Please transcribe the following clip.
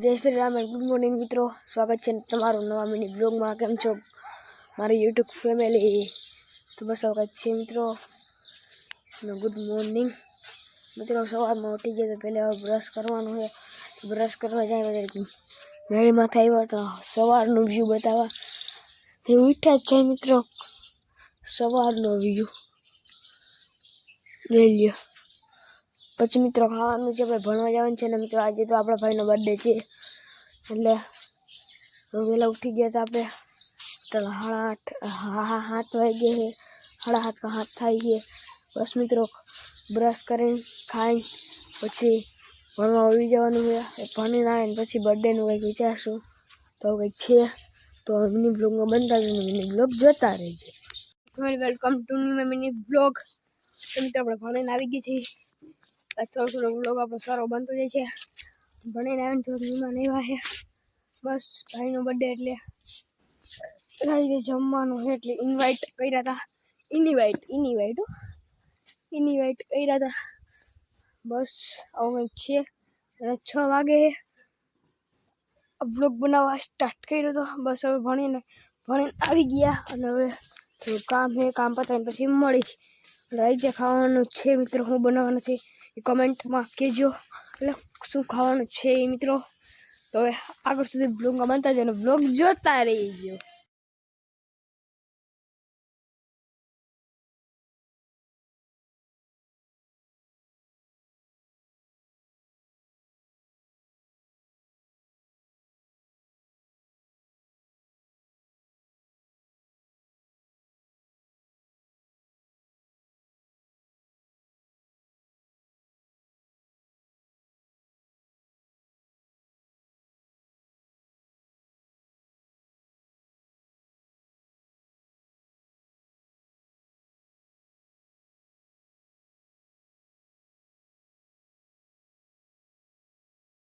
जय Shri Ram good morning मित्रों, स्वागत है तमारू नवा मिनी ब्लॉग में। केम छो मारी यूट्यूब फैमिली? तो बस स्वागत है मित्रों। गुड मॉर्निंग मित्रों। सवार में उठी गए तो पहले ब्रश करवानो है। ब्रश करवा जाए मेड़ी माथे आव्या तो सवारनो व्यू बतावा उठ्या ज छे मित्रों। सवारनो व्यू ले लियो। પછી મિત્રો ખાવાનું છે, ભાઈ ભણવા જવાનું છે ને મિત્રો આજે તો આપણા ભાઈનો બર્થડે છે એટલે વહેલા ઉઠી ગયા હતા આપણે તો 7:30 વાગે છે, 7:30 થાય છે। બસ મિત્રો બ્રશ કરીને ખાઈ પછી ભણવા આવી જવાનું છે। ભણીને આવીને પછી બર્થડેનું કંઈક વિચારશું તો કંઈક છે તો મિની બ્લોગમાં બનતા જ મિની બ્લોગ જોતા રહેજો। Welcome to mini blog. તો મિત્રો આપણે ભણીને આવી ગઈ છીએ। થોડો વ્લોગ આપણો સારો બનતો જાય છે। ભણીને આવીને થોડુંક મહેમાન આવ્યા છે। બસ ભાઈનો બર્થડે એટલે રાત્રે જમવાનું છે એટલે ઇન્વાઇટ કર્યા હતા। ઇન્વાઇટ કર્યા હતા। બસ આવું કંઈક છે। 6 વાગે વ્લોગ બનાવવા સ્ટાર્ટ કર્યો હતો। બસ હવે ભણીને આવી ગયા અને હવે થોડું કામ છે, કામ પતાવીને પછી મળી રાતે ખાવાનું છે મિત્રો। હું બનાવવાનું છે એ કમેન્ટમાં કહેજો, એટલે શું ખાવાનું છે એ મિત્રો। તો હવે આગળ સુધી બ્લોગમાં બનતા જ અને બ્લોગ જોતા રહીજો।